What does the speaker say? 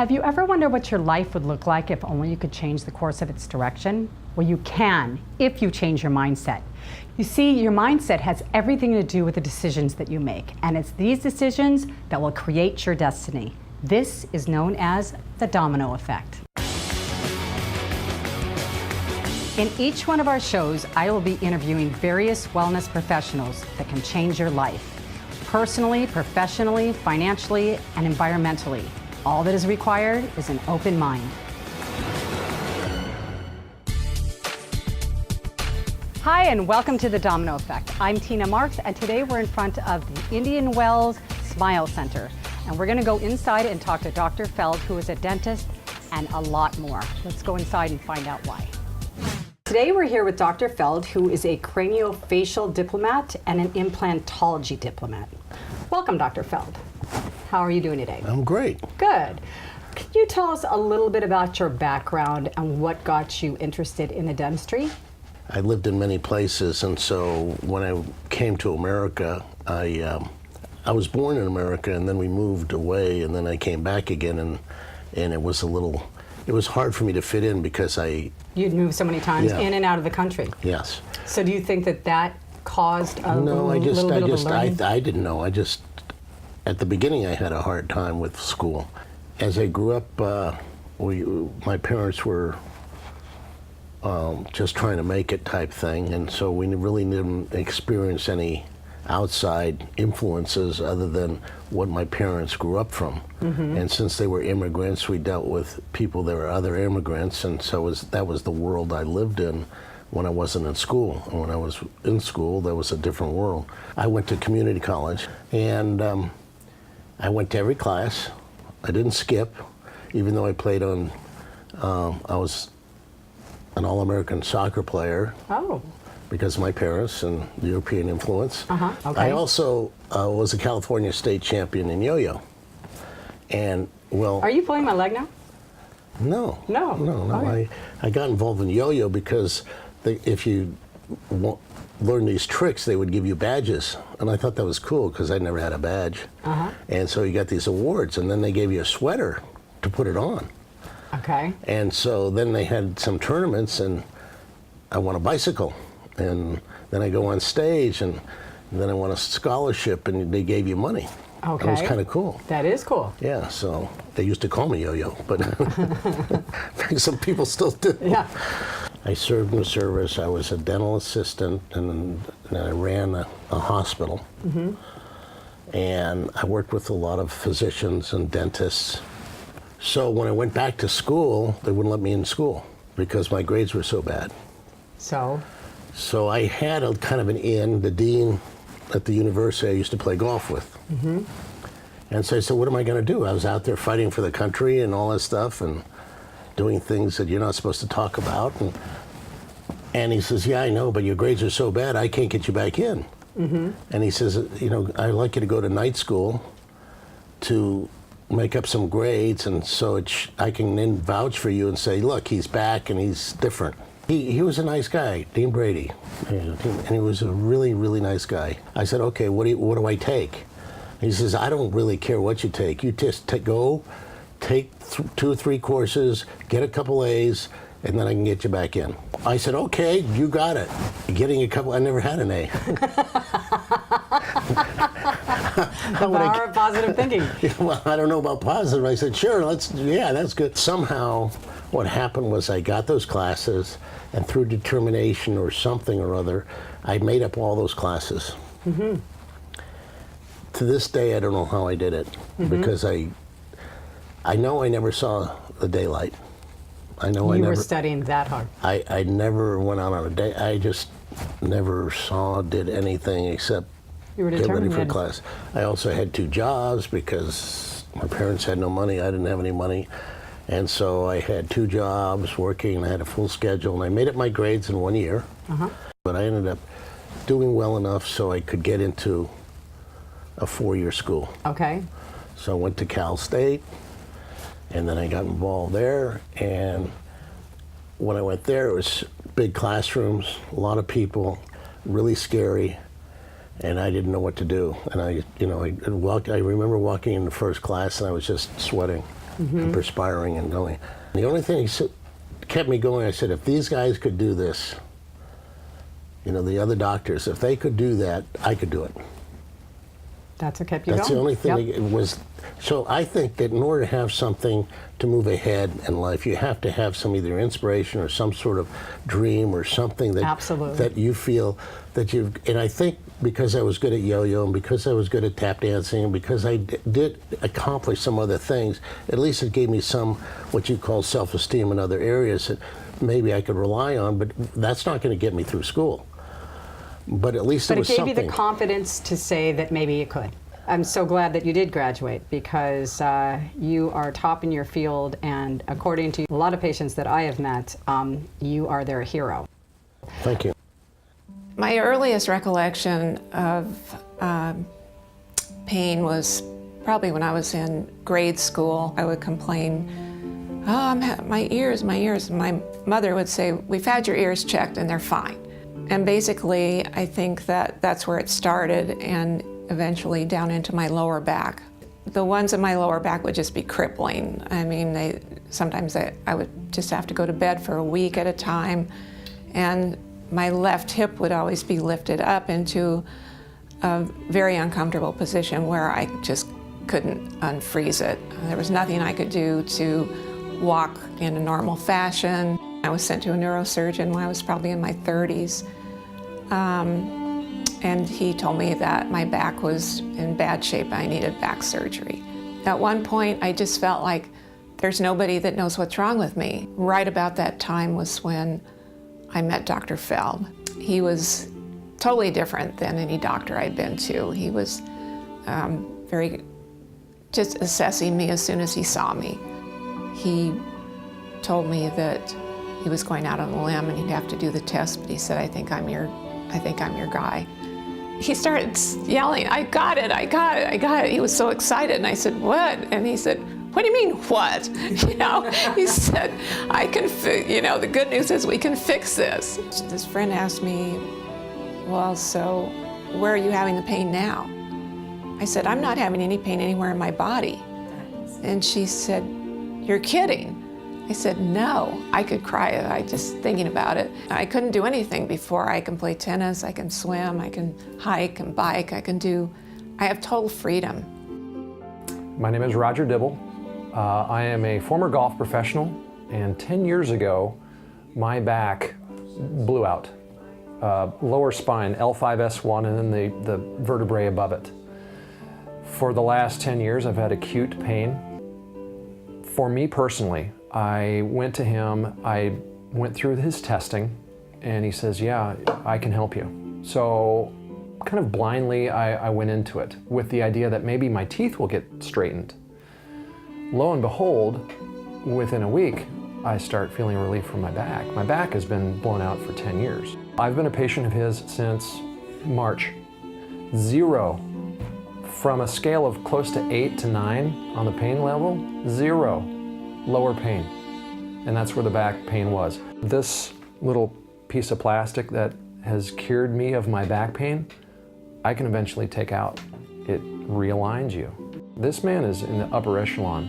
Have you ever wondered what your life would look like if only you could change the course of its direction? Well, you can if you change your mindset. You see, your mindset has everything to do with the decisions that you make, and it's these decisions that will create your destiny. This is known as the domino effect. In each one of our shows, I will be interviewing various wellness professionals that can change your life, personally, professionally, financially, and environmentally. All that is required is an open mind. Hi, and welcome to the Domino Effect. I'm Tina Marks, and today we're in front of the Indian Wells Smile Center. And we're gonna go inside and talk to Dr. Feld, who is a dentist, and a lot more. Let's go inside and find out why. Today we're here with Dr. Feld, who is a craniofacial diplomat and an implantology diplomat. Welcome, Dr. Feld. How are you doing today? I'm great. Good. Can you tell us a little bit about your background and what got you interested in the dentistry? I lived in many places, and so when I came to America, I was born in America, and then we moved away, and then I came back again, and it was hard for me to fit in because You'd moved so many times in and out of the country. Yes. So do you think that caused a little bit of a learning? I didn't know. At the beginning, I had a hard time with school. As I grew up, my parents were just trying to make it type thing, and so we really didn't experience any outside influences other than what my parents grew up from. Mm-hmm. And since they were immigrants, we dealt with people that were other immigrants, and so that was the world I lived in when I wasn't in school. And when I was in school, that was a different world. I went to community college, and I went to every class. I didn't skip, even though I played on, I was an All-American soccer player. Oh. Because of my parents and the European influence. Okay. I also was a California state champion in yo-yo. And, well... Are you pulling my leg now? No. No. Okay. I got involved in yo-yo because if you learn these tricks, they would give you badges. And I thought that was cool because I never had a badge. And so you got these awards, and then they gave you a sweater to put it on. Okay. And so then they had some tournaments, and I won a bicycle. And then I go on stage, and then I won a scholarship, and they gave you money. Okay. That was kind of cool. That is cool. Yeah, so they used to call me Yo-Yo, but some people still do. Yeah. I served in the service. I was a dental assistant, and then I ran a hospital. Mm-hmm. And I worked with a lot of physicians and dentists. So when I went back to school, they wouldn't let me in school because my grades were so bad. So I had a kind of an in. The dean at the university I used to play golf with. Mm-hmm. And so I said, what am I going to do? I was out there fighting for the country and all that stuff and doing things that you're not supposed to talk about. And he says, yeah, I know, but your grades are so bad, I can't get you back in. Mm-hmm. And he says, I'd like you to go to night school to make up some grades, and so I can then vouch for you and say, look, he's back and he's different. He was a nice guy, Dean Brady, and he was a really, really nice guy. I said, okay, what do I take? He says, I don't really care what you take. You just go, take 2 or 3 courses, get a couple A's, and then I can get you back in. I said, okay, you got it. Getting a couple, I never had an A. Power of positive thinking. Well, I don't know about positive. I said, sure, that's good. Somehow, what happened was I got those classes, and through determination or something or other, I made up all those classes. Mm-hmm. To this day, I don't know how I did it, because I know I never saw the daylight. You were studying that hard. I never went out on a day. I just never did anything except get ready for class. I also had 2 jobs because my parents had no money. I didn't have any money. And so I had 2 jobs working, and I had a full schedule, and I made up my grades in 1 year. But I ended up doing well enough so I could get into a 4-year school. Okay. So I went to Cal State, and then I got involved there. And when I went there, it was big classrooms, a lot of people, really scary. And I didn't know what to do. And I remember walking in the first class, and I was just sweating. and perspiring and going. The only thing kept me going, I said, if these guys could do this, you know, the other doctors, if they could do that, I could do it. That's what kept you That's going. the only thing Yep. it was. So I think that in order to have something to move ahead in life, you have to have some either inspiration or some sort of dream or something that Absolutely. that you feel that you've. And I think because I was good at yo-yo and because I was good at tap dancing and because I did accomplish some other things, at least it gave me some what you call self-esteem in other areas that maybe I could rely on. But that's not going to get me through school. But at least But it it was gave something. you the confidence to say that maybe you could. I'm so glad that you did graduate because you are top in your field, and according to a lot of patients that I have met, you are their hero. Thank you. My earliest recollection of pain was probably when I was in grade school. I would complain, oh, my ears, my ears. And my mother would say, we've had your ears checked and they're fine. And basically, I think that that's where it started and eventually down into my lower back. The ones in my lower back would just be crippling. I mean, sometimes I would just have to go to bed for a week at a time. And my left hip would always be lifted up into a very uncomfortable position where I just couldn't unfreeze it. There was nothing I could do to walk in a normal fashion. I was sent to a neurosurgeon when I was probably in my 30s. And he told me that my back was in bad shape. I needed back surgery. At one point, I just felt like there's nobody that knows what's wrong with me. Right about that time was when I met Dr. Feld. He was totally different than any doctor I'd been to. He was very just assessing me as soon as he saw me. He told me that he was going out on a limb and he'd have to do the test, but he said, I think I'm your guy. He started yelling, I got it, I got it, I got it. He was so excited, and I said, what? And he said, what do you mean, what? You know, he said, I can, the good news is we can fix this. This friend asked me, well, so where are you having the pain now? I said, I'm not having any pain anywhere in my body. And she said, you're kidding. I said, no. I could cry just thinking about it. I couldn't do anything before. I can play tennis, I can swim, I can hike and bike, I have total freedom. My name is Roger Dibble. I am a former golf professional, and 10 years ago, my back blew out. Lower spine, L5-S1, and then the vertebrae above it. For the last 10 years, I've had acute pain. For me personally, I went to him, I went through his testing, and he says, yeah, I can help you. So kind of blindly, I went into it with the idea that maybe my teeth will get straightened. Lo and behold, within a week, I start feeling relief from my back. My back has been blown out for 10 years. I've been a patient of his since March. 0. From a scale of close to 8 to 9 on the pain level, 0. Lower pain. And that's where the back pain was. This little piece of plastic that has cured me of my back pain, I can eventually take out. It realigns you. This man is in the upper echelon.